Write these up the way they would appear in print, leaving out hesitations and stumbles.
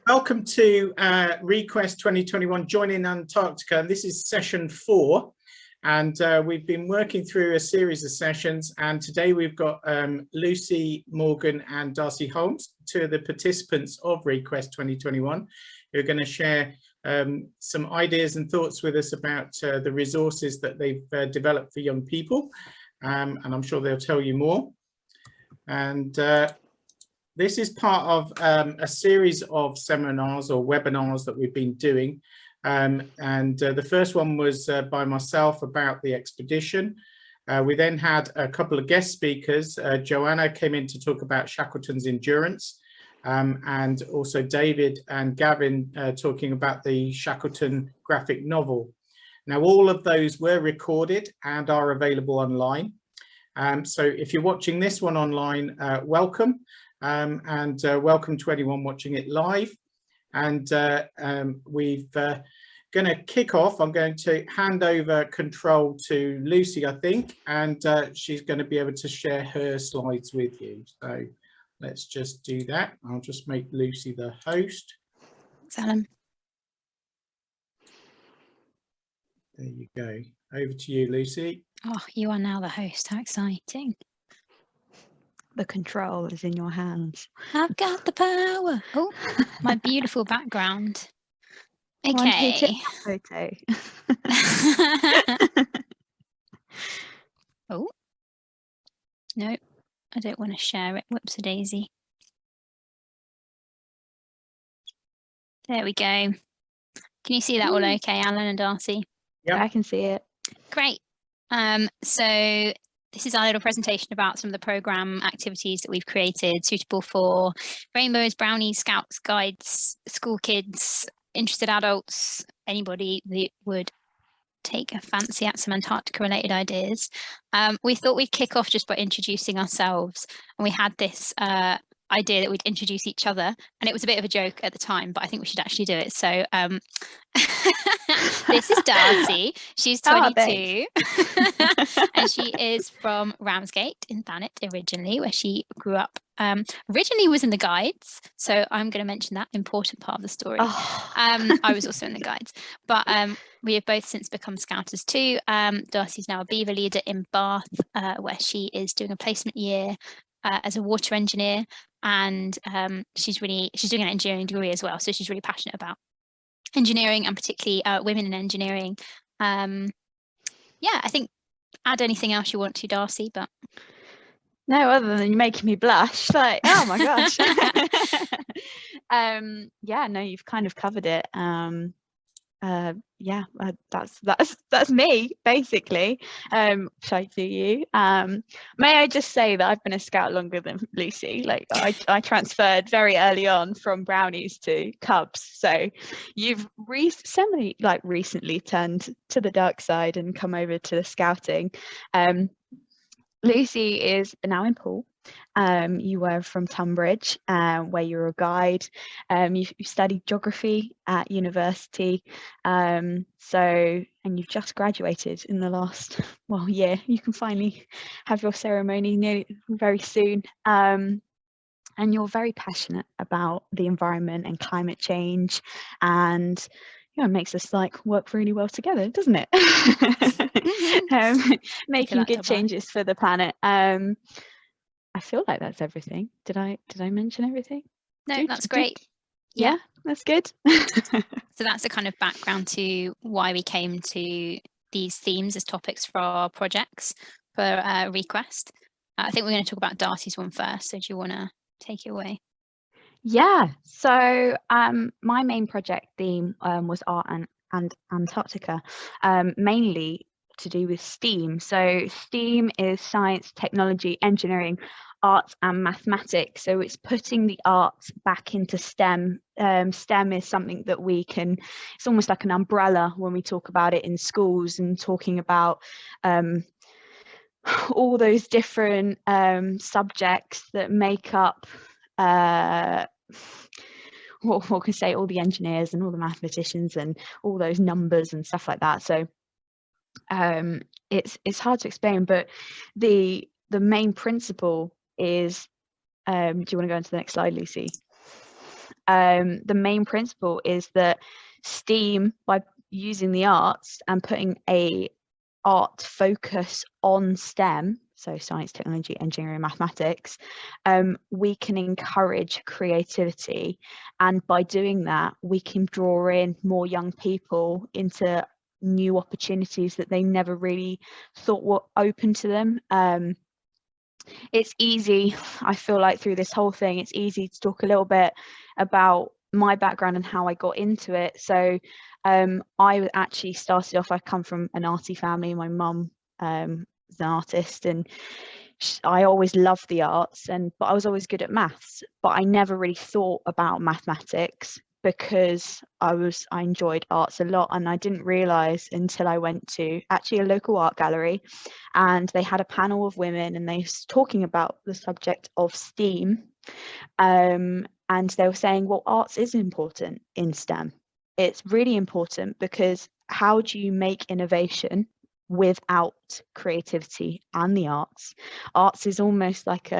Welcome to Request 2021, Joining Antarctica. This is session 4, and we've been working through a series of sessions, and today we've got Lucy Morgan and Darcey Holmes, two of the participants of Request 2021, who are going to share some ideas and thoughts with us about the resources that they've developed for young people, and I'm sure they'll tell you more. And this is part of a series of seminars or webinars that we've been doing. The first one was by myself about the expedition. We then had a couple of guest speakers. Joanna came in to talk about Shackleton's endurance, and also David and Gavin talking about the Shackleton graphic novel. Now, all of those were recorded and are available online. So if you're watching this one online, welcome. Welcome to anyone watching it live. And we've going to kick off. I'm going to hand over control to Lucy, I think, and she's going to be able to share her slides with you. So let's just do that. I'll just make Lucy the host. Thanks, Alan. There you go. Over to you, Lucy. Oh, you are now the host. How exciting. The control is in your hands. I've got the power. Oh, my beautiful background. Okay. Photo. Oh, no, I don't want to share it. Whoops a daisy. There we go. Can you see that all okay, Alan and Darcey? Yeah, I can see it. Great. So this is our little presentation about some of the program activities that we've created suitable for rainbows, brownies, scouts, guides, school kids, interested adults, anybody that would take a fancy at some Antarctica related ideas. We thought we'd kick off just by introducing ourselves, and we had this idea that we'd introduce each other, and it was a bit of a joke at the time, but I think we should actually do it. So this is Darcey. She's 22 and she is from Ramsgate in Thanet originally, where she grew up. Originally was in the guides, so I'm going to mention that important part of the story. I was also in the guides, but we have both since become scouters too. Darcey's now a beaver leader in Bath, where she is doing a placement year as a water engineer, and she's doing an engineering degree as well, so she's really passionate about engineering, and particularly women in engineering. Yeah, I think add anything else you want to, Darcey, but no, other than making me blush, like, oh my gosh. Yeah, no, you've kind of covered it. Yeah, that's me basically. Shall I do you? May I just say that I've been a scout longer than Lucy. Like I transferred very early on from brownies to cubs, so you've recently turned to the dark side and come over to the scouting. Lucy is now in Poole. You were from Tunbridge, where you're a guide. You studied geography at university. And you've just graduated in the last year. You can finally have your ceremony very soon. And you're very passionate about the environment and climate change, and it makes us work really well together, doesn't it? Making good changes for the planet. I feel like that's everything. Did I mention everything? No, that's great. Yeah, that's good. So that's a kind of background to why we came to these themes as topics for our projects for Request. I think we're going to talk about Darcey's one first. So do you want to take it away? Yeah. So my main project theme was art and Antarctica, mainly to do with STEAM. So STEAM is science, technology, engineering, arts and mathematics. So it's putting the arts back into STEM. STEM is something that it's almost like an umbrella when we talk about it in schools, and talking about all those different subjects that make up what can I say, all the engineers and all the mathematicians and all those numbers and stuff like that. So it's hard to explain, but the main principle is, do you want to go into the next slide, Lucy? the main principle is that STEAM, by using the arts and putting a art focus on STEM, so science, technology, engineering, mathematics, we can encourage creativity, and by doing that we can draw in more young people into new opportunities that they never really thought were open to them. It's easy, I feel like, through this whole thing, it's easy to talk a little bit about my background and how I got into it. So I actually started off, I come from an arty family. My mum is an artist, and I always loved the arts, but I was always good at maths, but I never really thought about mathematics because I enjoyed arts a lot, and I didn't realize until I went to actually a local art gallery, and they had a panel of women and they was talking about the subject of STEAM, and they were saying, well, arts is important in STEM. It's really important, because how do you make innovation without creativity and the arts? Arts is almost like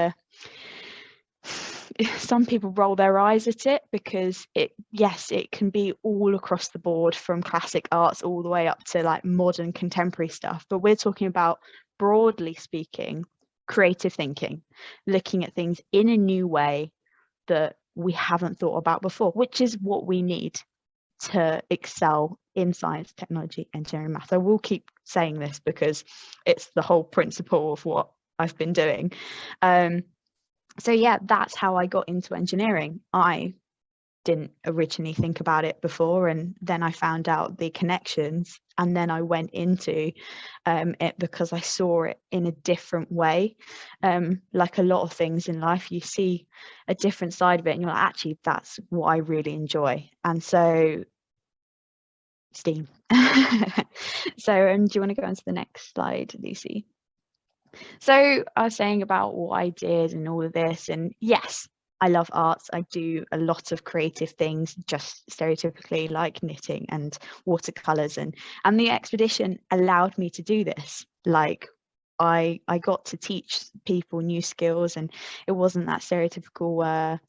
some people roll their eyes at it, because it can be all across the board, from classic arts all the way up to like modern contemporary stuff, but we're talking about, broadly speaking, creative thinking, looking at things in a new way that we haven't thought about before, which is what we need to excel in science, technology, engineering, math. I will keep saying this because it's the whole principle of what I've been doing. So yeah, that's how I got into engineering. I didn't originally think about it before, and then I found out the connections, and then I went into it because I saw it in a different way. Like a lot of things in life, you see a different side of it and you're like, actually, that's what I really enjoy. And so STEAM. So do you want to go on to the next slide, Lucy? So I was saying about what I did and all of this, and yes, I love arts. I do a lot of creative things, just stereotypically like knitting and watercolors, and the expedition allowed me to do this. Like I got to teach people new skills, and it wasn't that stereotypical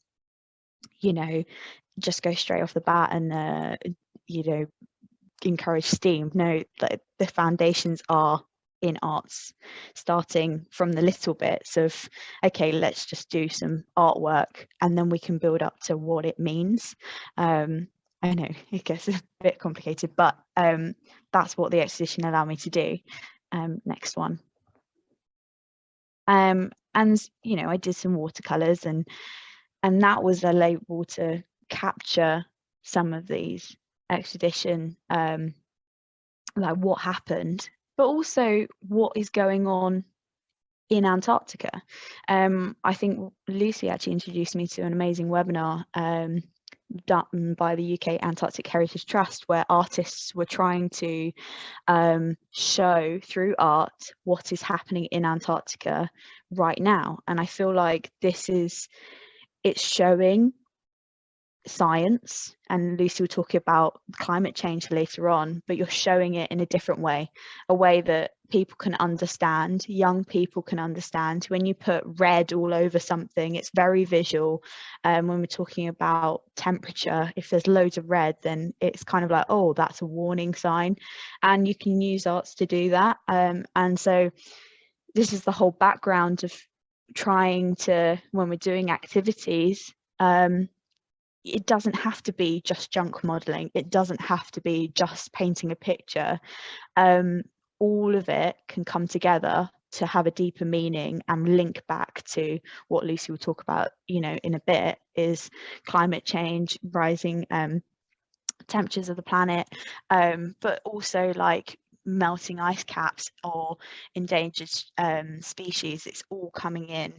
just go straight off the bat and encourage STEAM. No, the foundations are in arts, starting from the little bits of, okay, let's just do some artwork, and then we can build up to what it means. I know it gets a bit complicated, but that's what the exhibition allowed me to do. Next one. And I did some watercolors, and that was able to capture some of these expedition, like what happened, but also what is going on in Antarctica. I think Lucy actually introduced me to an amazing webinar done by the UK Antarctic Heritage Trust, where artists were trying to show through art what is happening in Antarctica right now. And I feel like it's showing science, and Lucy will talk about climate change later on, but you're showing it in a different way, a way that people can understand, young people can understand. When you put red all over something, it's very visual. When we're talking about temperature, if there's loads of red, then it's kind of like, oh, that's a warning sign, and you can use arts to do that. And so this is the whole background of trying to, when we're doing activities, it doesn't have to be just junk modeling. It doesn't have to be just painting a picture. All of it can come together to have a deeper meaning and link back to what Lucy will talk about, in a bit, is climate change, rising temperatures of the planet, but also like melting ice caps or endangered species. It's all coming in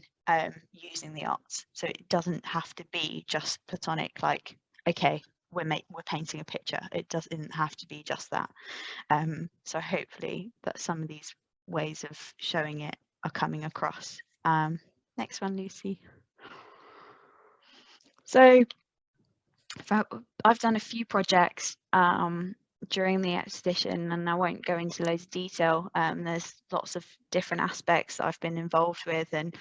using the arts. So it doesn't have to be just platonic, like, okay, we're painting a picture. It doesn't have to be just that. So hopefully that some of these ways of showing it are coming across. Next one, Lucy. So I've done a few projects during the expedition, and I won't go into loads of detail. There's lots of different aspects that I've been involved with, and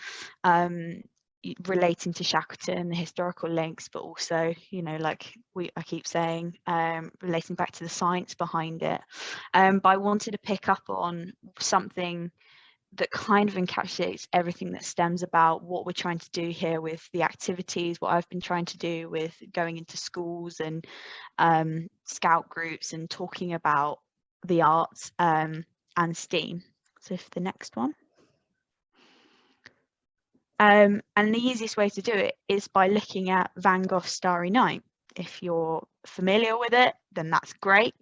relating to Shackleton, the historical links, but also, you know, like I keep saying, relating back to the science behind it. But I wanted to pick up on something that kind of encapsulates everything that stems about what we're trying to do here with the activities, what I've been trying to do with going into schools and scout groups and talking about the arts and STEAM. So if the next one. And the easiest way to do it is by looking at Van Gogh's Starry Night. If you're familiar with it, then that's great.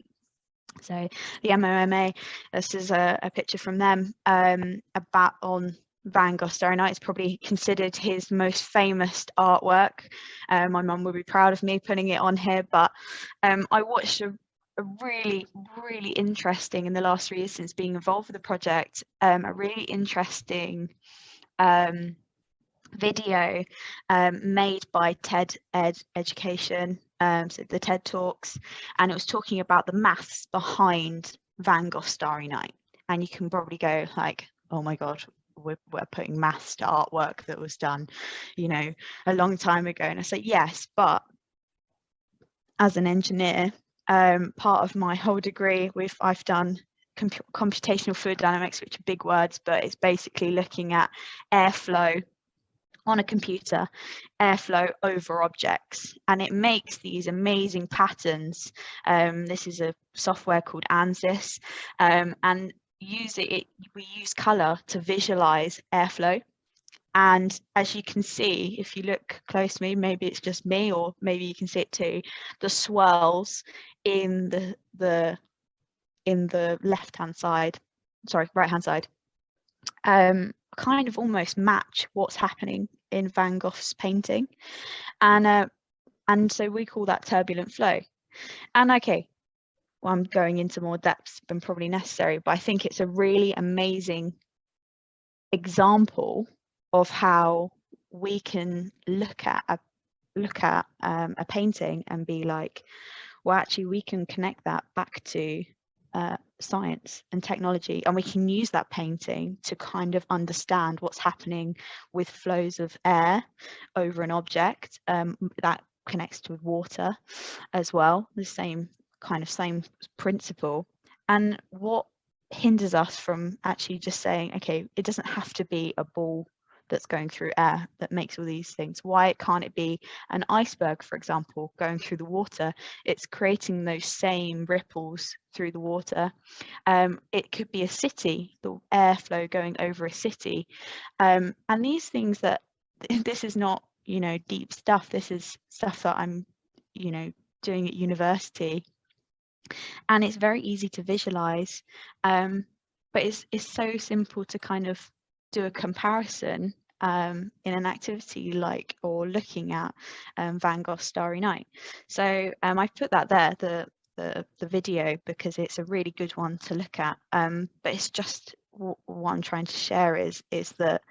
So the MOMA, this is a picture from them about on Van Gogh's Starry Night. It's probably considered his most famous artwork. My mum would be proud of me putting it on here, but I watched a really, really interesting, in the last 3 years since being involved with the project, a really interesting video made by TED Education, so the TED Talks, and it was talking about the maths behind Van Gogh's Starry Night. And you can probably go like, oh my God, we're putting maths to artwork that was done, you know, a long time ago. And I say, yes, but as an engineer, part of my whole degree, I've done computational fluid dynamics, which are big words, but it's basically looking at airflow on a computer, airflow over objects, and it makes these amazing patterns. This is a software called ANSYS, and we use color to visualize airflow. And as you can see, if you look close to me, maybe it's just me, or maybe you can see it too, the swirls in the left-hand side, sorry, right-hand side, kind of almost match what's happening in Van Gogh's painting, and so we call that turbulent flow. And okay, well, I'm going into more depth than probably necessary, but I think it's a really amazing example of how we can look at a painting and be like, well, actually we can connect that back to science and technology, and we can use that painting to kind of understand what's happening with flows of air over an object. That connects to water as well, the same principle. And what hinders us from actually just saying, okay, it doesn't have to be a ball that's going through air that makes all these things? Why can't it be an iceberg, for example, going through the water? It's creating those same ripples through the water. It could be a city, the airflow going over a city. And these things that, this is not, you know, deep stuff. This is stuff that I'm, you know, doing at university. And it's very easy to visualize. But it's so simple to kind of do a comparison in an activity like, or looking at Van Gogh's Starry Night. So I've put that there, the video, because it's a really good one to look at. But it's just what I'm trying to share is that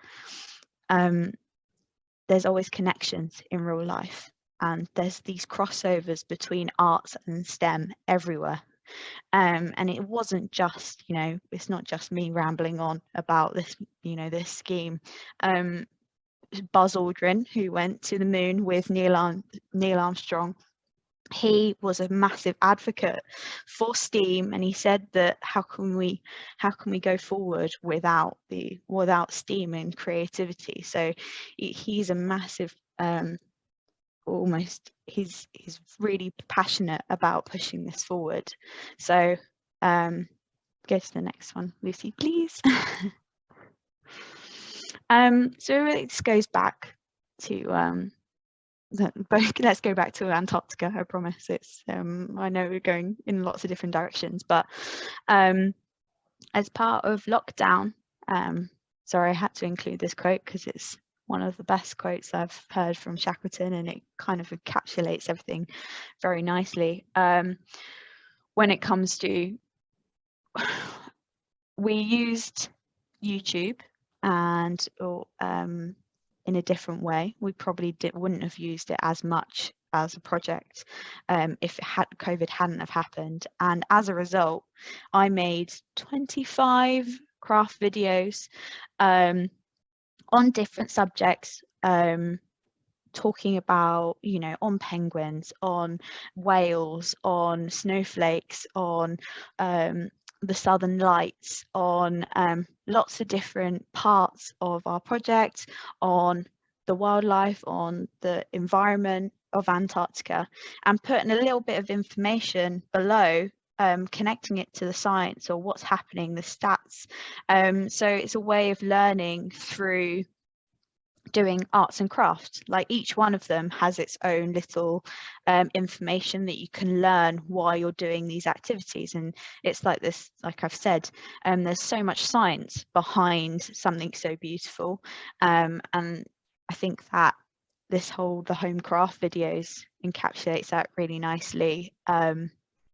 there's always connections in real life, and there's these crossovers between arts and STEM everywhere. And it wasn't just, you know, it's not just me rambling on about this, you know, this scheme. Buzz Aldrin, who went to the moon with Neil Armstrong, he was a massive advocate for STEAM, and he said that how can we go forward without STEAM and creativity? So he's a massive he's really passionate about pushing this forward. So go to the next one, Lucy, please. So this goes back to let's go back to Antarctica. I promise. It's I know we're going in lots of different directions, but as part of lockdown, sorry, I had to include this quote because it's one of the best quotes I've heard from Shackleton, and it kind of encapsulates everything very nicely. When it comes to, we used YouTube and in a different way. We probably wouldn't have used it as much as a project if COVID hadn't have happened. And as a result, I made 25 craft videos on different subjects, talking about, you know, on penguins, on whales, on snowflakes, on the Southern Lights, on lots of different parts of our project, on the wildlife, on the environment of Antarctica, and putting a little bit of information below, connecting it to the science or what's happening, the stats. So it's a way of learning through doing arts and crafts. Like each one of them has its own little information that you can learn while you're doing these activities. And it's like this, like I've said, there's so much science behind something so beautiful. And I think that the home craft videos encapsulates that really nicely,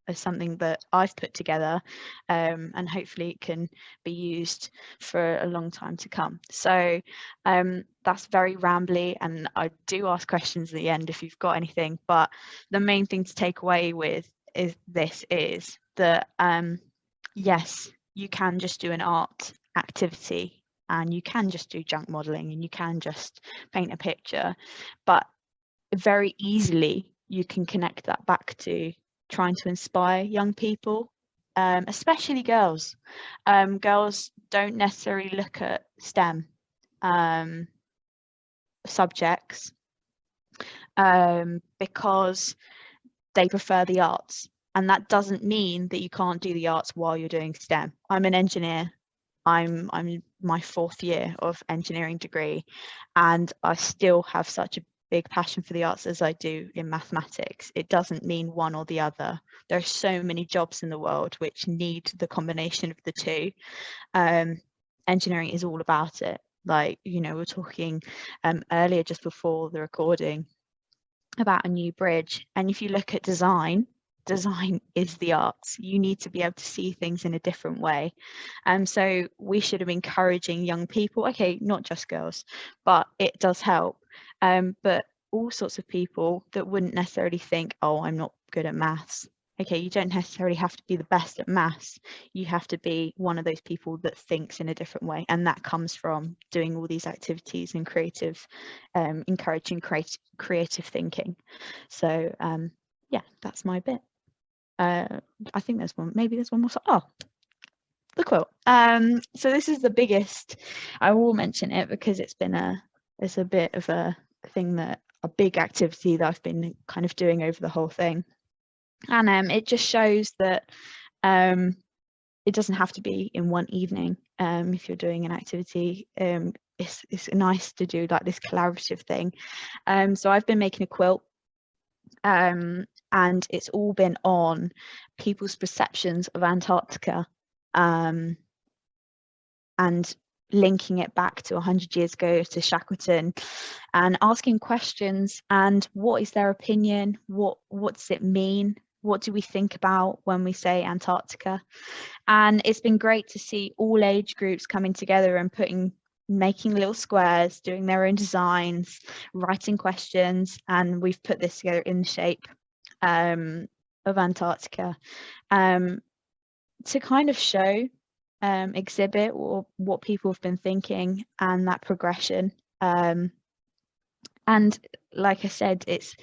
as something that I've put together, and hopefully it can be used for a long time to come. So that's very rambly, and I do ask questions at the end if you've got anything, but the main thing to take away with is that yes, you can just do an art activity, and you can just do junk modeling, and you can just paint a picture, but very easily you can connect that back to trying to inspire young people, especially girls. Girls don't necessarily look at STEM subjects because they prefer the arts, and that doesn't mean that you can't do the arts while you're doing STEM. I'm an engineer. I'm my 4th year of engineering degree, and I still have such a big passion for the arts as I do in mathematics. It doesn't mean one or the other. There are so many jobs in the world which need the combination of the two. Engineering is all about it. Like, you know, we were talking earlier, just before the recording, about a new bridge, and if you look at design is the arts. You need to be able to see things in a different way, and so we should be encouraging young people, okay, not just girls, but it does help, but all sorts of people that wouldn't necessarily think, oh, I'm not good at maths. Okay, you don't necessarily have to be the best at maths. You have to be one of those people that thinks in a different way, and that comes from doing all these activities and encouraging creative thinking. So yeah, that's my bit. I think there's one, maybe there's one more. Oh, the quilt. So this is the biggest. I will mention it because it's a bit of a thing, that a big activity that I've been kind of doing over the whole thing, and it just shows that it doesn't have to be in one evening. If you're doing an activity, it's nice to do like this collaborative thing. So I've been making a quilt, and it's all been on people's perceptions of Antarctica, and linking it back to 100 years ago to Shackleton, and asking questions, and what is their opinion, what does it mean, what do we think about when we say Antarctica. And it's been great to see all age groups coming together and making little squares, doing their own designs, writing questions, and we've put this together in the shape of Antarctica, to kind of show, exhibit what people have been thinking, and that progression. And like I said, it's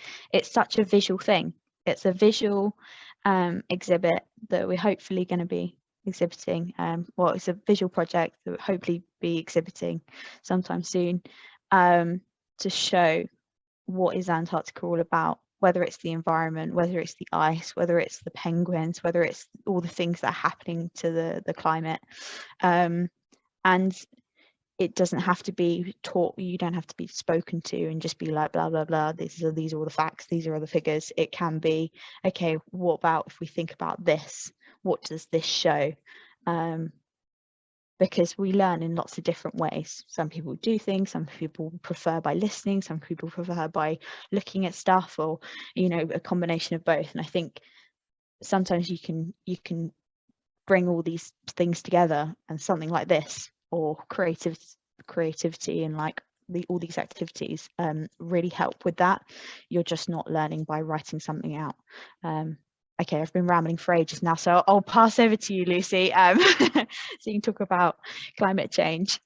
such a visual thing. It's a visual exhibit that we're hopefully going to be exhibiting. Well, it's a visual project that we'll hopefully be exhibiting sometime soon, to show what is Antarctica all about, whether it's the environment, whether it's the ice, whether it's the penguins, whether it's all the things that are happening to the climate. And it doesn't have to be taught, you don't have to be spoken to and just be like blah blah blah, these are all the facts, these are all the figures. It can be, okay, what about if we think about this, what does this show? Because we learn in lots of different ways. Some people do things, some people prefer by listening, some people prefer by looking at stuff, or, you know, a combination of both. And I think sometimes you can bring all these things together, and something like this, or creativity and like all these activities really help with that. You're just not learning by writing something out. okay, I've been rambling for ages now, so I'll pass over to you, Lucy, so you can talk about climate change.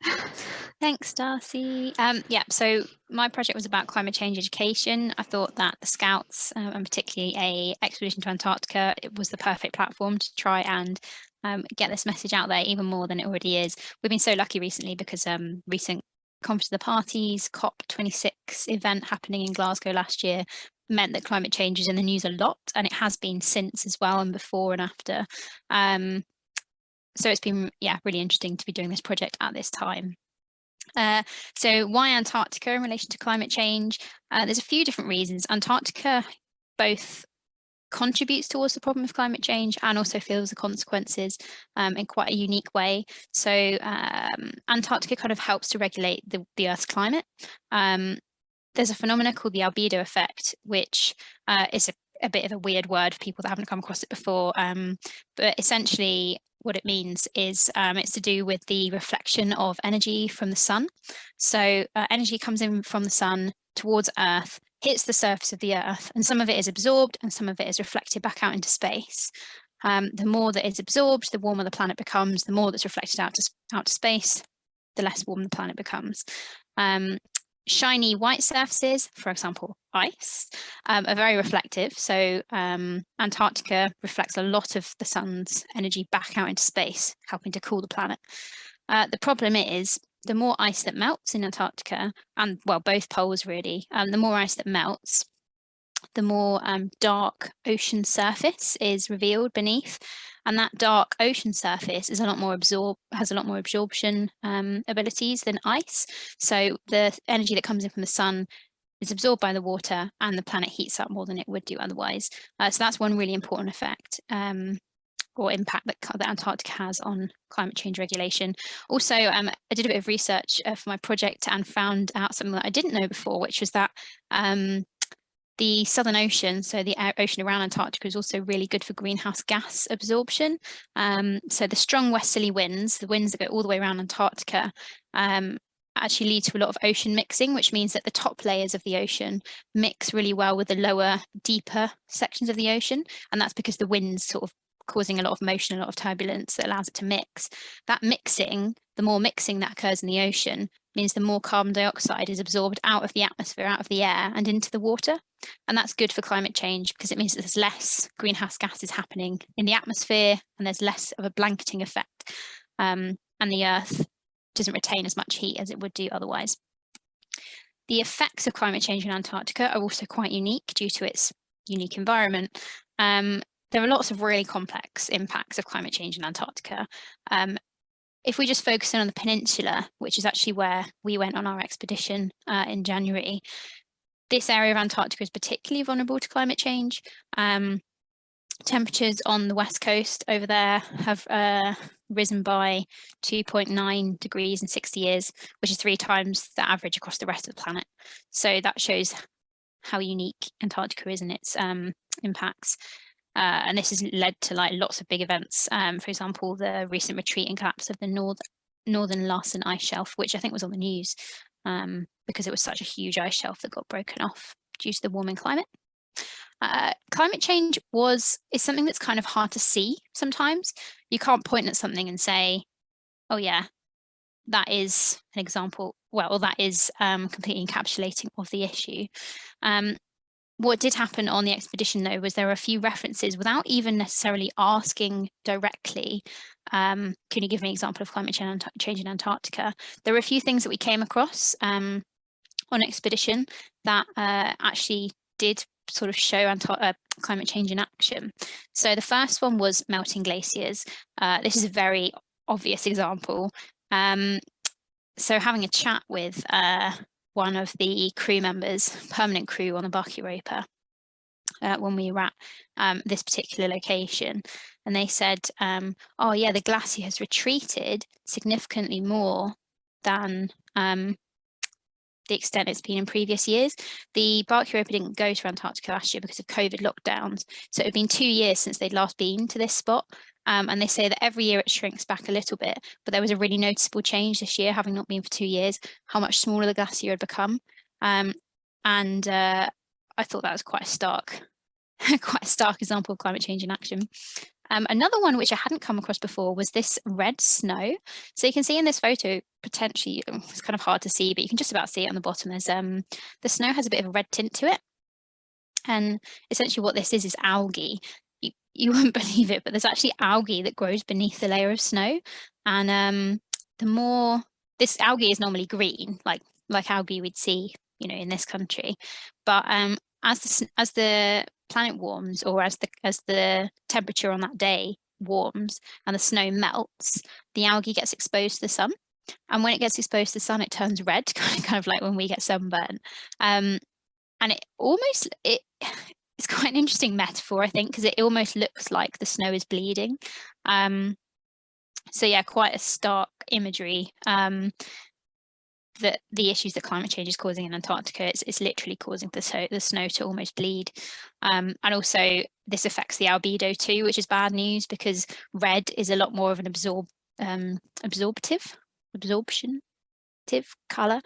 Thanks, Darcey. Yeah, so my project was about climate change education. I thought that the Scouts, and particularly a expedition to Antarctica, it was the perfect platform to try and get this message out there even more than it already is. We've been so lucky recently because recent Conference of the Parties, COP26 event happening in Glasgow last year meant that climate change is in the news a lot, and it has been since as well, and before and after. So it's been, yeah, really interesting to be doing this project at this time. So why Antarctica in relation to climate change? There's a few different reasons. Antarctica both contributes towards the problem of climate change and also feels the consequences in quite a unique way. So Antarctica kind of helps to regulate the Earth's climate. There's a phenomenon called the albedo effect, which is a bit of a weird word for people that haven't come across it before. But essentially what it means is it's to do with the reflection of energy from the sun. So energy comes in from the sun towards Earth, hits the surface of the Earth, and some of it is absorbed and some of it is reflected back out into space. The more that is absorbed, the warmer the planet becomes. The more that's reflected out to space, the less warm the planet becomes. Shiny white surfaces, for example, ice, are very reflective. So Antarctica reflects a lot of the sun's energy back out into space, helping to cool the planet. The problem is the more ice that melts in Antarctica, and well, both poles really, the more ice that melts, the more dark ocean surface is revealed beneath. And that dark ocean surface is has a lot more absorption abilities than ice. So the energy that comes in from the sun is absorbed by the water, and the planet heats up more than it would do otherwise. So that's one really important effect or impact that Antarctica has on climate change regulation. Also, I did a bit of research for my project and found out something that I didn't know before, which was that the Southern Ocean, so the ocean around Antarctica, is also really good for greenhouse gas absorption. So the strong westerly winds, the winds that go all the way around Antarctica, actually lead to a lot of ocean mixing, which means that the top layers of the ocean mix really well with the lower, deeper sections of the ocean. And that's because the wind's sort of causing a lot of motion, a lot of turbulence that allows it to mix. That mixing, the more mixing that occurs in the ocean, means the more carbon dioxide is absorbed out of the atmosphere, out of the air, and into the water. And that's good for climate change because it means that there's less greenhouse gases happening in the atmosphere and there's less of a blanketing effect. And the Earth doesn't retain as much heat as it would do otherwise. The effects of climate change in Antarctica are also quite unique due to its unique environment. There are lots of really complex impacts of climate change in Antarctica. If we just focus in on the peninsula, which is actually where we went on our expedition in January, this area of Antarctica is particularly vulnerable to climate change. Temperatures on the west coast over there have risen by 2.9 degrees in 60 years, which is 3 times the average across the rest of the planet. So that shows how unique Antarctica is in its impacts. And this has led to lots of big events. For example, the recent retreat and collapse of the Northern Larsen ice shelf, which I think was on the news because it was such a huge ice shelf that got broken off due to the warming climate. Climate change is something that's kind of hard to see sometimes. You can't point at something and say, oh yeah, that is an example, well, that is completely encapsulating of the issue. What did happen on the expedition, though, was there were a few references without even necessarily asking directly, can you give me an example of climate change in Antarctica? There were a few things that we came across on expedition that actually did sort of show climate change in action. So the first one was melting glaciers. This is a very obvious example. So having a chat with one of the crew members, permanent crew on the Bark Europa, when we were at this particular location, and they said, oh yeah, the glacier has retreated significantly more than the extent it's been in previous years. The Bark Europa didn't go to Antarctica last year because of COVID lockdowns, so it had been 2 years since they'd last been to this spot. And they say that every year it shrinks back a little bit, but there was a really noticeable change this year, having not been for 2 years, how much smaller the glacier had become. I thought that was quite a stark quite a stark example of climate change in action. Another one which I hadn't come across before was this red snow. So you can see in this photo, potentially, it's kind of hard to see, but you can just about see it on the bottom. There's the snow has a bit of a red tint to it. And essentially what this is algae. You wouldn't believe it, but there's actually algae that grows beneath the layer of snow. And the more, this algae is normally green, like algae we'd see, you know, in this country. But as the planet warms, or as the temperature on that day warms and the snow melts, the algae gets exposed to the sun. And when it gets exposed to the sun, it turns red, kind of like when we get sunburn. And it's quite an interesting metaphor, I think, because it almost looks like the snow is bleeding. So yeah, quite a stark imagery. That the issues that climate change is causing in Antarctica, it's literally causing the snow to almost bleed. And also this affects the albedo too, which is bad news, because red is a lot more of an absorptive color.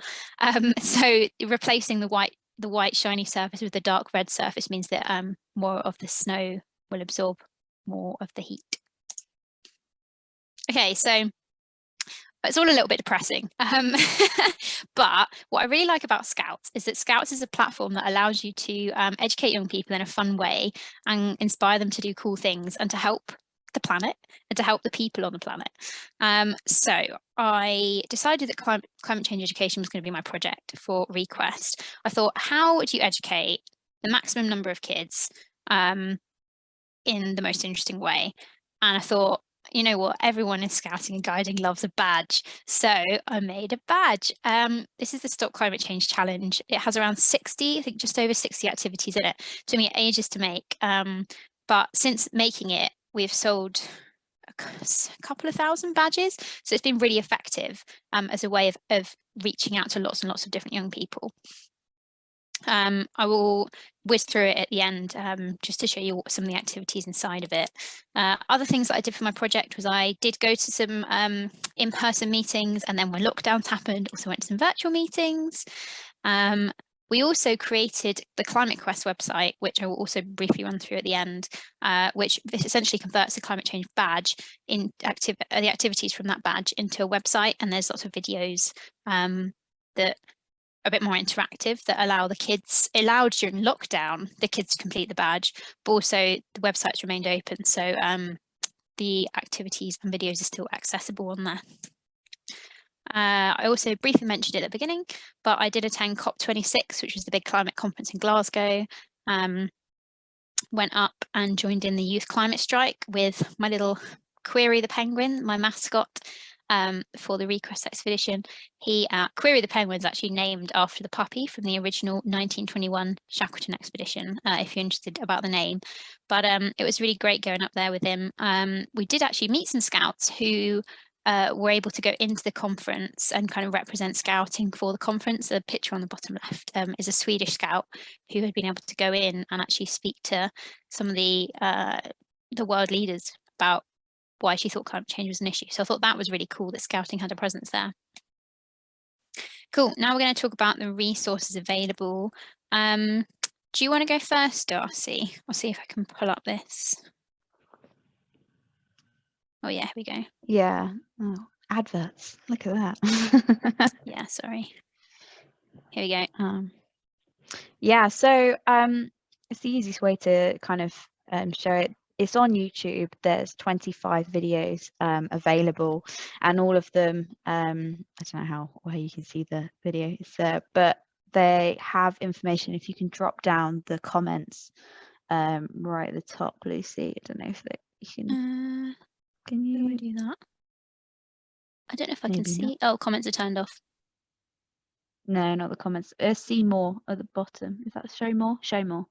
So replacing the white shiny surface with the dark red surface means that more of the snow will absorb more of the heat. Okay, so it's all a little bit depressing. But what I really like about Scouts is that Scouts is a platform that allows you to educate young people in a fun way and inspire them to do cool things and to help the planet and to help the people on the planet. So I decided that climate change education was going to be my project for Request. I thought, how would you educate the maximum number of kids in the most interesting way? And I thought, you know what, everyone in scouting and guiding loves a badge. So I made a badge. This is the Stop Climate Change Challenge. It has around 60, I think just over 60 activities in it. It took me ages to make. But since making it, we've sold a couple of thousand badges. So it's been really effective as a way of reaching out to lots and lots of different young people. I will whiz through it at the end just to show you some of the activities inside of it. Other things that I did for my project was I did go to some in-person meetings, and then when lockdowns happened, also went to some virtual meetings. We also created the Climate Quest website, which I will also briefly run through at the end, which essentially converts the climate change badge in the activities from that badge into a website. And there's lots of videos that a bit more interactive that allowed during lockdown the kids to complete the badge, but also the website's remained open, so the activities and videos are still accessible on there. I also briefly mentioned it at the beginning, but I did attend COP26, which was the big climate conference in Glasgow. Went up and joined in the youth climate strike with my little Query the penguin, my mascot. For the Request expedition. Query the penguin is actually named after the puppy from the original 1921 Shackleton expedition, if you're interested about the name. But it was really great going up there with him. We did actually meet some scouts who were able to go into the conference and kind of represent scouting for the conference. The picture on the bottom left is a Swedish scout who had been able to go in and actually speak to some of the world leaders about why she thought climate change was an issue. So I thought that was really cool that scouting had a presence there. Cool, now we're going to talk about the resources available. Do you want to go first, Darcy? I'll see if I can pull up this. Oh yeah, here we go. Yeah, adverts, look at that. Yeah, sorry. Here we go. Yeah, so it's the easiest way to kind of show it. It's on YouTube. There's 25 videos available, and all of them, I don't know where you can see the videos, but they have information. If you can drop down the comments right at the top, Lucy. I don't know if you can. Can you do that? I don't know if I can see. Not. Oh, comments are turned off. No, not the comments. See more at the bottom. Is that show more? Show more.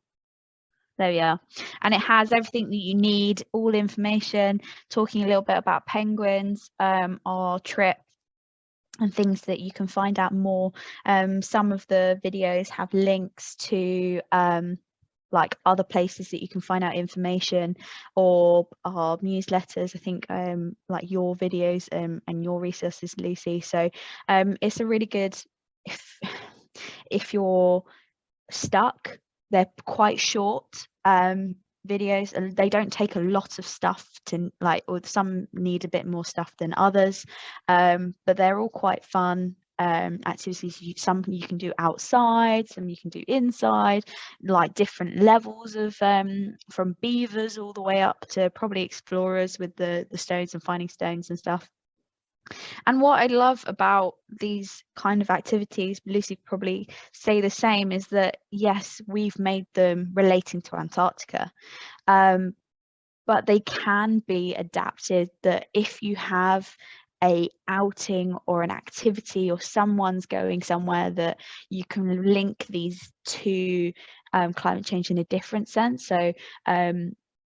There we are. And it has everything that you need, all information, talking a little bit about penguins, our trip, and things that you can find out more. Some of the videos have links to like other places that you can find out information, or our newsletters. I think like your videos and your resources, Lucy. So it's a really good, if you're stuck, they're quite short, videos, and they don't take a lot of stuff to like, or some need a bit more stuff than others, but they're all quite fun activities. Some you can do outside, some you can do inside, like different levels of from beavers all the way up to probably explorers with the stones and finding stones and stuff. And what I love about these kind of activities, Lucy probably say the same, is that yes, we've made them relating to Antarctica, but they can be adapted, that if you have a outing or an activity, or someone's going somewhere, that you can link these to climate change in a different sense. So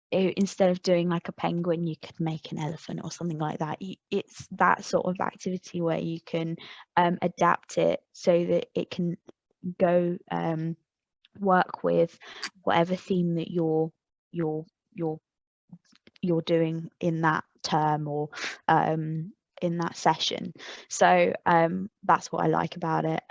instead of doing like a penguin, you could make an elephant or something like that. It's that sort of activity where you can adapt it so that it can go work with whatever theme that you're doing in that term, or in that session. So that's what I like about it.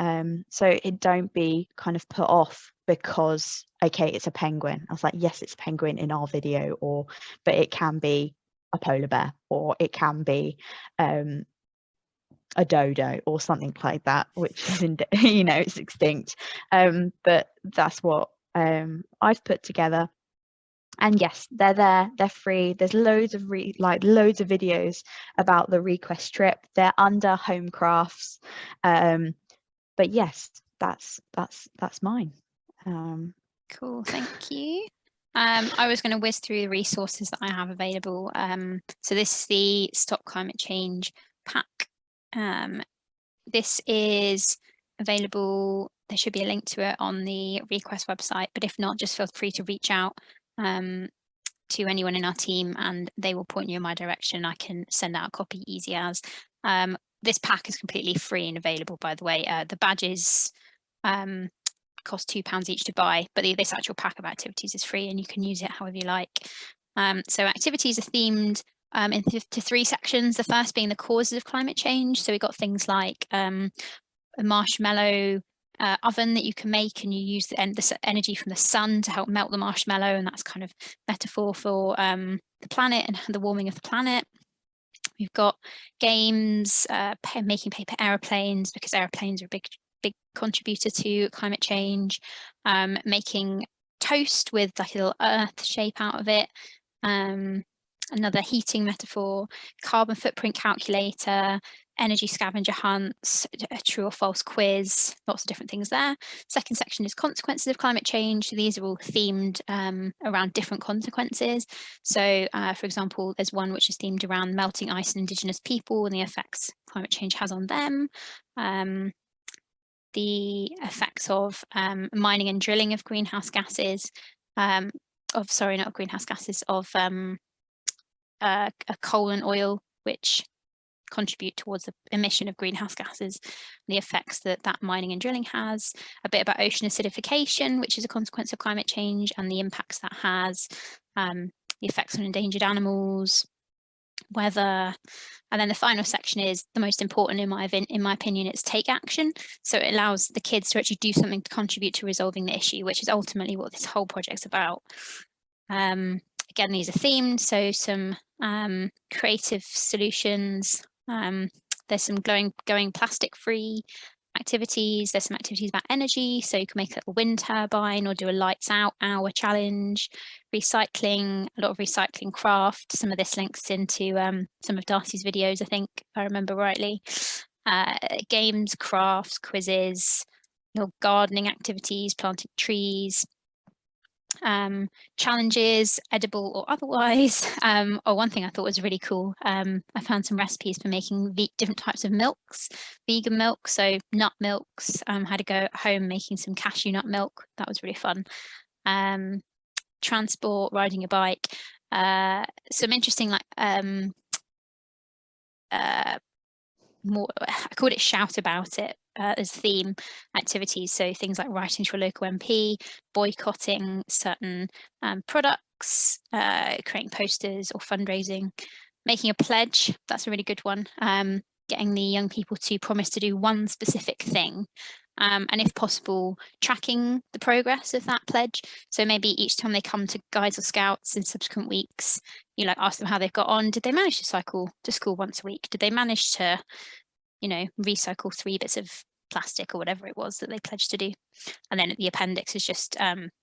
So it don't be kind of put off because, okay, it's a penguin. I was like, yes, it's a penguin in our video, but it can be a polar bear, or it can be a dodo or something like that, which is it's extinct. But that's what I've put together. And yes, they're there, they're free. There's loads of loads of videos about the Request trip. They're under home crafts. But yes, that's mine. Cool, thank you. I was going to whiz through the resources that I have available. So this is the Stop Climate Change pack. This is available. There should be a link to it on the Request website, but if not, just feel free to reach out to anyone in our team and they will point you in my direction. I can send out a copy easy as. This pack is completely free and available, by the way. The badges cost £2 each to buy, but this actual pack of activities is free and you can use it however you like. So activities are themed into 3 sections. The first being the causes of climate change. So we got things like a marshmallow oven that you can make, and you use the energy from the sun to help melt the marshmallow, and that's kind of metaphor for the planet and the warming of the planet. We've got games, making paper aeroplanes, because aeroplanes are a big contributor to climate change. Making toast with like a little earth shape out of it. Another heating metaphor, carbon footprint calculator, energy scavenger hunts, a true or false quiz, lots of different things there. Second section is consequences of climate change. So these are all themed around different consequences. So for example, there's one which is themed around melting ice and Indigenous people and the effects climate change has on them. The effects of mining and drilling of greenhouse gases, of coal and oil, which contribute towards the emission of greenhouse gases, the effects that mining and drilling has. A bit about ocean acidification, which is a consequence of climate change, and the impacts that has, the effects on endangered animals, weather. And then the final section is the most important in my opinion. It's take action. So it allows the kids to actually do something to contribute to resolving the issue, which is ultimately what this whole project's about. Again, these are themed, so some creative solutions. There's some going plastic-free activities. There's some activities about energy, so you can make a little wind turbine or do a lights out hour challenge. Recycling, a lot of recycling craft. Some of this links into some of Darcey's videos, I think, if I remember rightly. Games, crafts, quizzes, little gardening activities, planting trees. Challenges, edible or otherwise. One thing I thought was really cool, I found some recipes for making different types of milks, vegan milk, so nut milks. Had to go at home making some cashew nut milk. That was really fun. Transport, riding a bike, some interesting more, I called it shout about it as theme activities. So things like writing to a local MP, boycotting certain products, creating posters or fundraising, making a pledge. That's a really good one. getting the young people to promise to do one specific thing. And if possible, tracking the progress of that pledge. So maybe each time they come to guides or scouts in subsequent weeks, you like ask them how they've got on. Did they manage to cycle to school once a week? Did they manage to, you know, recycle 3 bits of plastic or whatever it was that they pledged to do? And then the appendix is just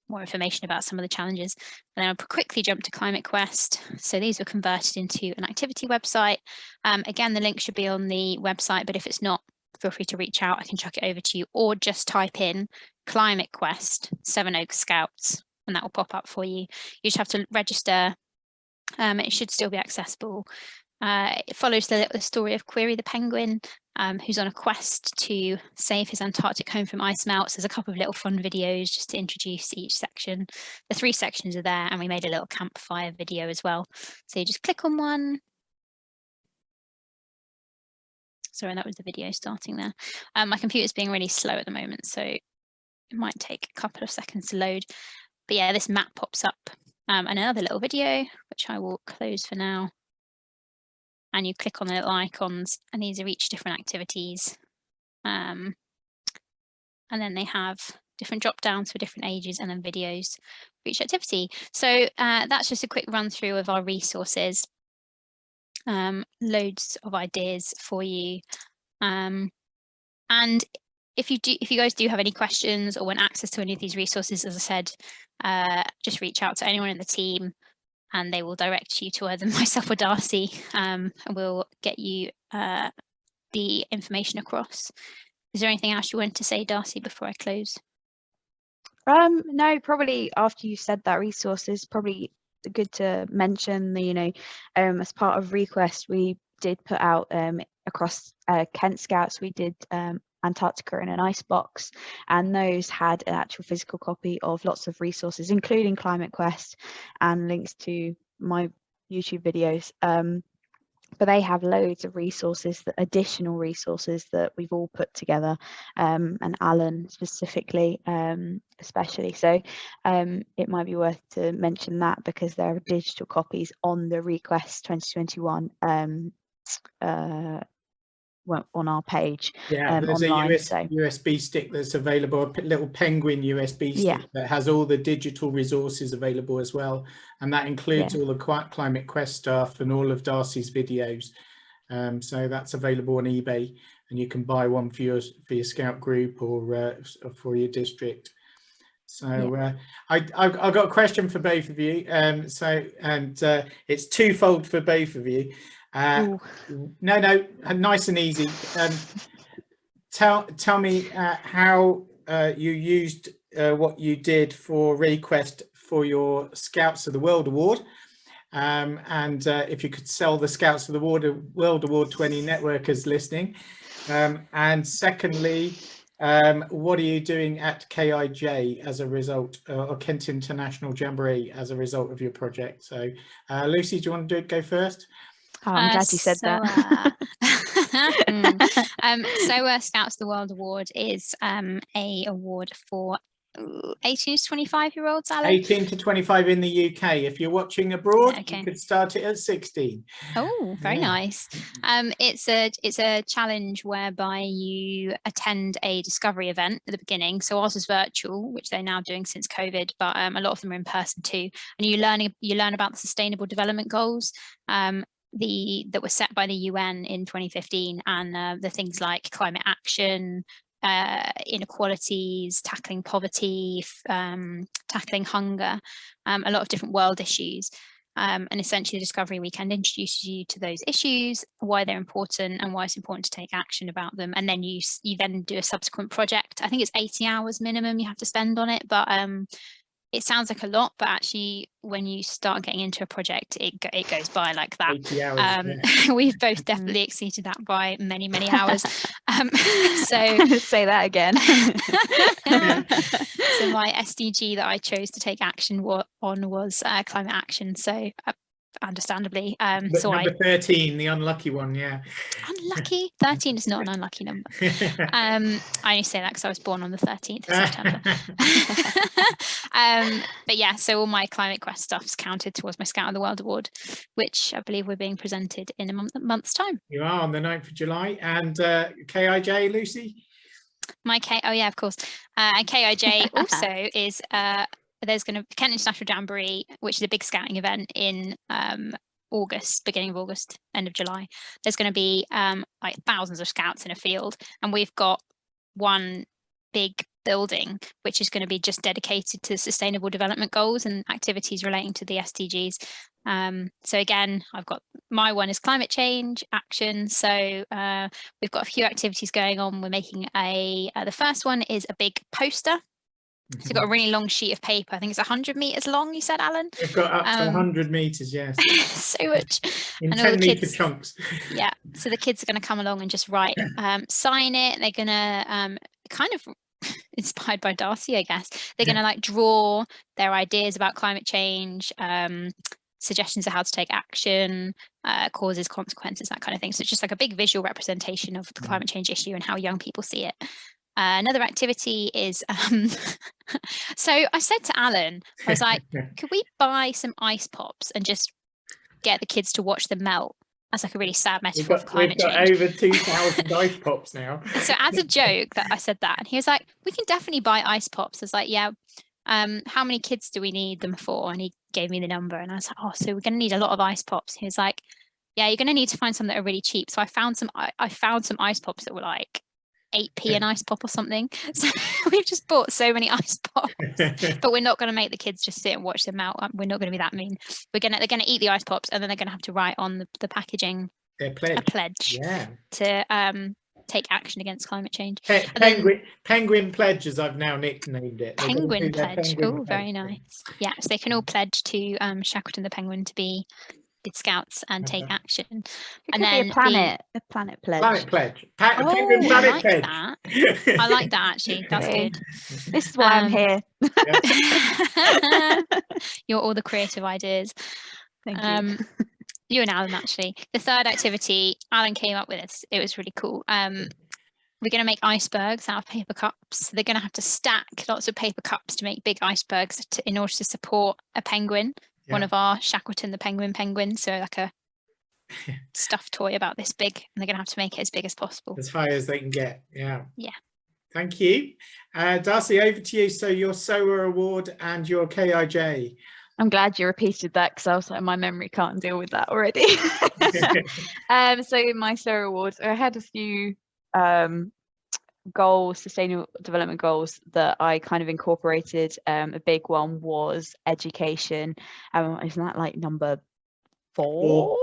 more information about some of the challenges. And then I'll quickly jump to Climate Quest. So these were converted into an activity website. Again, the link should be on the website, but if it's not, feel free to reach out. I can chuck it over to you, or just type in Climate Quest Sevenoaks Scouts and that will pop up for you. You just have to register. It should still be accessible. It follows the story of Query the Penguin, who's on a quest to save his Antarctic home from ice melts. There's a couple of little fun videos just to introduce each section. The 3 sections are there, and we made a little campfire video as well. So you just click on one. Sorry, that was the video starting there. My computer's being really slow at the moment, so it might take a couple of seconds to load. But yeah, this map pops up, and another little video, which I will close for now. And you click on the little icons, and these are each different activities. And then they have different drop downs for different ages and then videos for each activity. So that's just a quick run through of our resources. Loads of ideas for you. And if you guys do have any questions or want access to any of these resources, as I said, just reach out to anyone in the team, and they will direct you to either myself or Darcey, and we'll get you the information across. Is there anything else you want to say, Darcey, before I close? No, probably after you said that resources, probably good to mention the, as part of Request, we did put out across Kent Scouts, we did Antarctica in an icebox, and those had an actual physical copy of lots of resources, including Climate Quest and links to my YouTube videos. But they have loads of resources, additional resources that we've all put together, and Alan specifically, especially. So it might be worth to mention that, because there are digital copies on the Request 2021 on our page. Yeah, there's online, a USB stick that's available, a little penguin USB stick that has all the digital resources available as well, and that includes all the Climate Quest stuff and all of Darcey's videos. So that's available on eBay, and you can buy one for your scout group or for your district. So I've got a question for both of you. It's twofold for both of you. No, nice and easy. Tell me how you used what you did for Request for your Scouts of the World Award, and if you could sell the Scouts of the World Award to any networkers listening. And secondly, what are you doing at KIJ as a result, or Kent International Jamboree as a result of your project? So Lucy, do you want to go first? Oh, I'm glad you said that. Scouts of the World Award is a award for 18 to 25-year-olds, Alan? 18 to 25 in the UK. If you're watching abroad, you could start it at 16. Oh, very nice. It's a challenge whereby you attend a discovery event at the beginning. So ours is virtual, which they're now doing since COVID, but a lot of them are in person too. And you learn about the Sustainable Development Goals that were set by the UN in 2015, and the things like climate action, inequalities, tackling poverty, tackling hunger, a lot of different world issues. And essentially the Discovery Weekend introduces you to those issues, why they're important and why it's important to take action about them. And then you then do a subsequent project. I think it's 80 hours minimum you have to spend on it, but it sounds like a lot, but actually when you start getting into a project, it goes by like that. 80 hours, We've both definitely exceeded that by many, many hours. So say that again. So my SDG that I chose to take action on was climate action. So understandably. But So number 13, the unlucky one, yeah. Unlucky? 13 is not an unlucky number. I only say that because I was born on the 13th of September. But yeah, so all my Climate Quest stuff's counted towards my Scout of the World Award, which I believe we're being presented in a month's time. You are on the 9th of July. And KIJ, Lucy? Oh yeah, of course. And KIJ also is there's going to be Kent International Jamboree, which is a big scouting event in August, beginning of August, end of July. There's going to be like thousands of scouts in a field, and we've got one big building which is going to be just dedicated to Sustainable Development Goals and activities relating to the SDGs. So again, I've got my one is climate change action. So we've got a few activities going on. We're making the first one is a big poster. So we've got a really long sheet of paper. I think it's 100 meters long, you said, Alan? We've got up to 100 meters, yes. So much. In and 10-meter chunks. Yeah. So the kids are going to come along and just write, sign it. They're going to kind of inspired by Darcey, I guess. They're going to like draw their ideas about climate change, suggestions of how to take action, causes, consequences, that kind of thing. So it's just like a big visual representation of the climate change issue and how young people see it. Another activity is, so I said to Alan, I was like, could we buy some ice pops and just get the kids to watch them melt? That's like a really sad metaphor for climate change. We've got over 2,000 ice pops now. So as a joke that I said that, and he was like, we can definitely buy ice pops. I was like, yeah, how many kids do we need them for? And he gave me the number, and I was like, oh, so we're going to need a lot of ice pops. He was like, yeah, you're going to need to find some that are really cheap. So I found some ice pops that were like 8p an ice pop or something. So we've just bought so many ice pops, but we're not going to make the kids just sit and watch them out. We're not going to be that mean. They're going to eat the ice pops, and then they're going to have to write on the packaging a pledge to take action against climate change. Penguin pledge, as I've now nicknamed it. Penguin pledge. Oh, very pledge. nice. Yeah, so they can all pledge to Shackleton the Penguin to be good scouts and take action. It could be a planet pledge. Planet pledge. Penguin planet pledge. That. I like that actually. That's good. This is why I'm here. You're all the creative ideas. Thank you. You and Alan, actually. The third activity, Alan came up with this. It was really cool. We're going to make icebergs out of paper cups. They're going to have to stack lots of paper cups to make big icebergs in order to support a penguin. One of our Shackleton the penguins, so like a stuffed toy about this big, and they're going to have to make it as big as possible. As high as they can get, yeah. Thank you. Darcey, over to you. So your SOA award and your KIJ. I'm glad you repeated that, because I was like, my memory can't deal with that already. So my SOA awards, I had a few goals, sustainable development goals that I kind of incorporated. A big one was education. Isn't that like number four?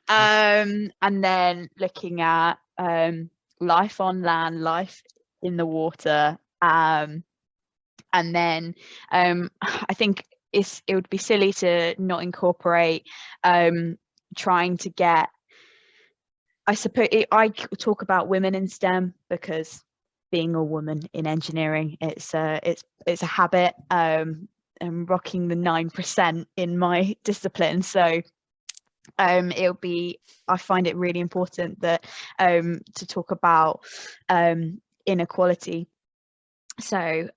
And then looking at life on land, life in the water, and then I think it would be silly to not incorporate trying to get, I suppose I talk about women in STEM because being a woman in engineering, it's a habit. I'm rocking the 9% in my discipline, so I find it really important that to talk about inequality. So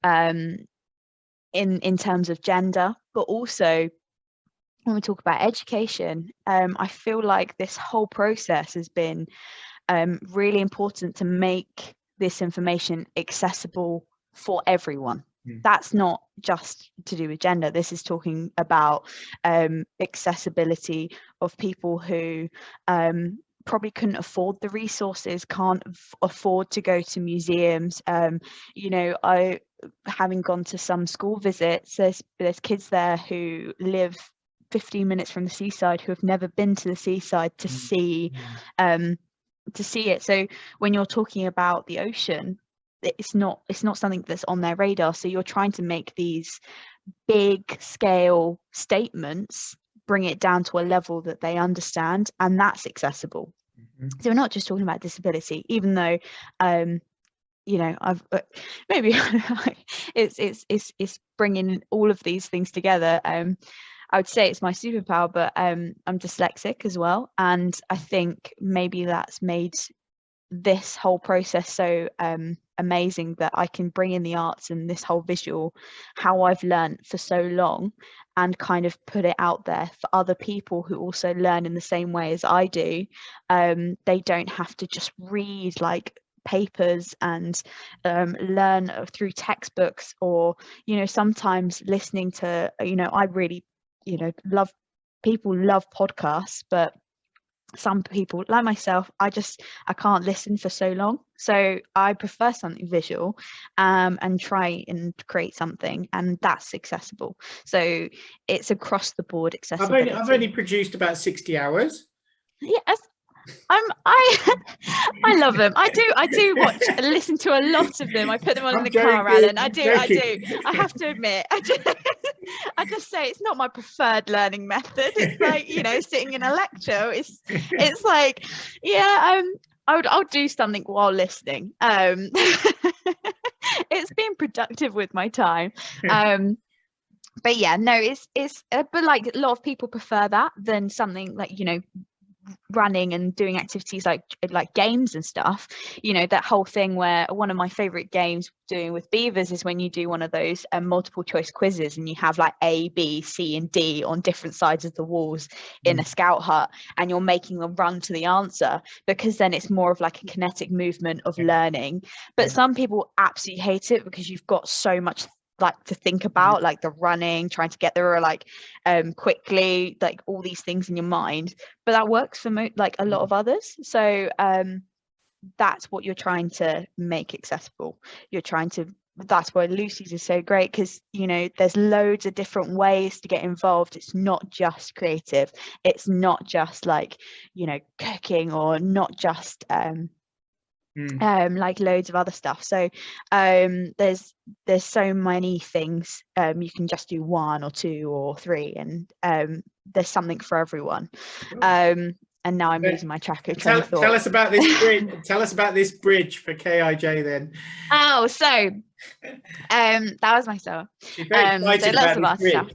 in terms of gender, but also when we talk about education, I feel like this whole process has been really important to make this information accessible for everyone. That's not just to do with gender. This is talking about accessibility of people who probably couldn't afford the resources, can't afford to go to museums. Having gone to some school visits, there's kids there who live 15 minutes from the seaside who have never been to the seaside to see it. So when you're talking about the ocean, it's not something that's on their radar. So you're trying to make these big scale statements, bring it down to a level that they understand, and that's accessible. So we're not just talking about disability, even though I've maybe it's bringing all of these things together. I would say it's my superpower, but I'm dyslexic as well, and I think maybe that's made this whole process so amazing, that I can bring in the arts and this whole visual, how I've learned for so long, and kind of put it out there for other people who also learn in the same way as I do. They don't have to just read like papers and learn through textbooks, or sometimes listening to, I really love podcasts, but some people like myself, I can't listen for so long, so I prefer something visual, and try and create something, and that's accessible. So it's across the board accessibility. I've only produced about 60 hours. Yes, I love them. I do watch and listen to a lot of them. I put them on in the car, Alan. I do. I have to admit, I just say it's not my preferred learning method. It's like, sitting in a lecture. It's like, yeah, I'll do something while listening. It's been productive with my time. But yeah, no, it's but like a lot of people prefer that than something like, running and doing activities like games and stuff. That whole thing where one of my favorite games doing with beavers is when you do one of those multiple choice quizzes, and you have like A, B, C and D on different sides of the walls in a scout hut, and you're making them run to the answer, because then it's more of like a kinetic movement of learning. But some people absolutely hate it because you've got so much like to think about, like the running, trying to get there like quickly, like all these things in your mind. But that works for like a lot of others. So that's what you're trying to make accessible. That's why Lucy's is so great, because there's loads of different ways to get involved. It's not just creative, it's not just like cooking, or not just like loads of other stuff. So there's so many things. You can just do 1 or 2 or 3, and there's something for everyone. And now I'm losing my track of train of thought. Tell us about this bridge. Tell us about this bridge for KIJ then. Oh, so that was my summer. So lots of art stuff.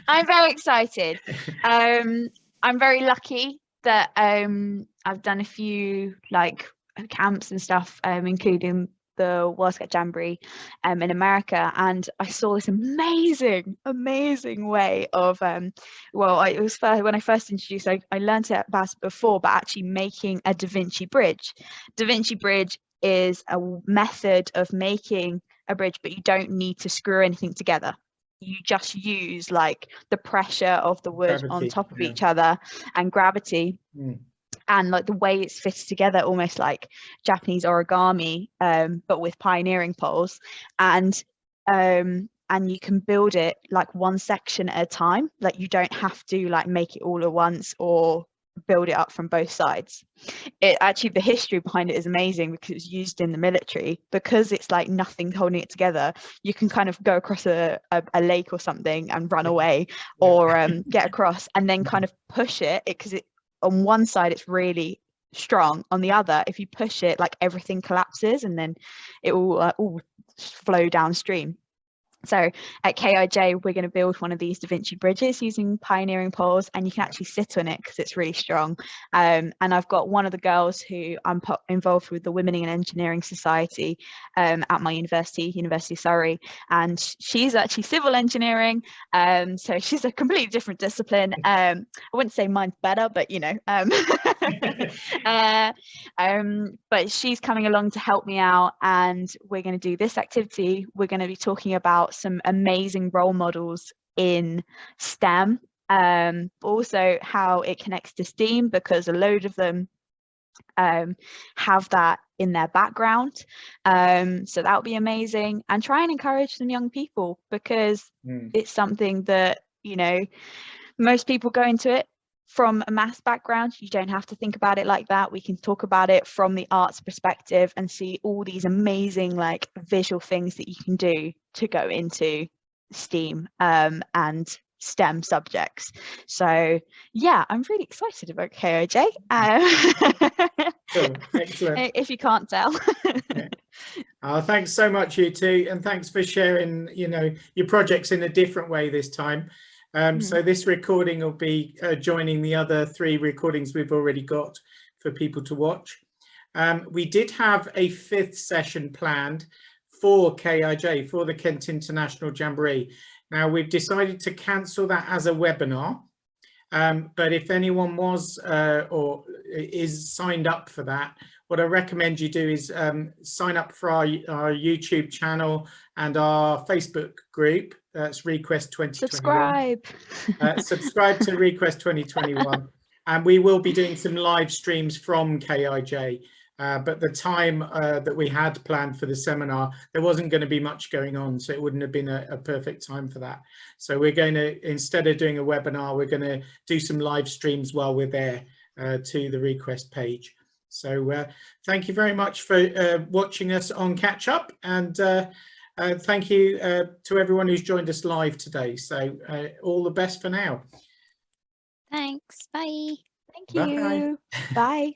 I'm very excited. I'm very lucky that I've done a few like camps and stuff, including the World Scout Jamboree in America, and I saw this amazing way of it was when I first introduced, I learned about it before, but actually making a Da Vinci bridge. Da Vinci bridge is a method of making a bridge, but you don't need to screw anything together. You just use like the pressure of the wood on top of each other and gravity. And like the way it's fitted together, almost like Japanese origami, but with pioneering poles, and you can build it like one section at a time. Like you don't have to like make it all at once or build it up from both sides. The history behind it is amazing, because it's used in the military, because it's like nothing holding it together. You can kind of go across a lake or something and run away, or get across and then kind of push it, because on one side it's really strong, on the other if you push it, like everything collapses and then it will all flow downstream. So at KIJ we're going to build one of these Da Vinci bridges using pioneering poles, and you can actually sit on it because it's really strong. And I've got one of the girls who I'm involved with the Women in Engineering Society at my University of Surrey, and she's actually civil engineering, so she's a completely different discipline. I wouldn't say mine's better, but but she's coming along to help me out, and we're going to do this activity. We're going to be talking about some amazing role models in STEM, also how it connects to STEAM, because a load of them have that in their background. So that would be amazing, and try and encourage some young people, because it's something that most people go into it from a maths background. You don't have to think about it like that. We can talk about it from the arts perspective and see all these amazing like visual things that you can do to go into STEAM and STEM subjects. So yeah, I'm really excited about KOJ. Cool. Excellent. If you can't tell. Thanks so much, you two, and thanks for sharing your projects in a different way this time. So this recording will be joining the other 3 recordings we've already got for people to watch. We did have a 5th session planned for KIJ, for the Kent International Jamboree. Now we've decided to cancel that as a webinar, but if anyone was or is signed up for that, what I recommend you do is sign up for our YouTube channel and our Facebook group. That's Request 2021. Subscribe. Subscribe to Request 2021. And we will be doing some live streams from KIJ. But the time that we had planned for the seminar, there wasn't going to be much going on, so it wouldn't have been a perfect time for that. So we're going to, instead of doing a webinar, we're going to do some live streams while we're there to the request page. So thank you very much for watching us on Catch Up, and thank you to everyone who's joined us live today. So all the best for now. Thanks. Bye. Thank you. Bye.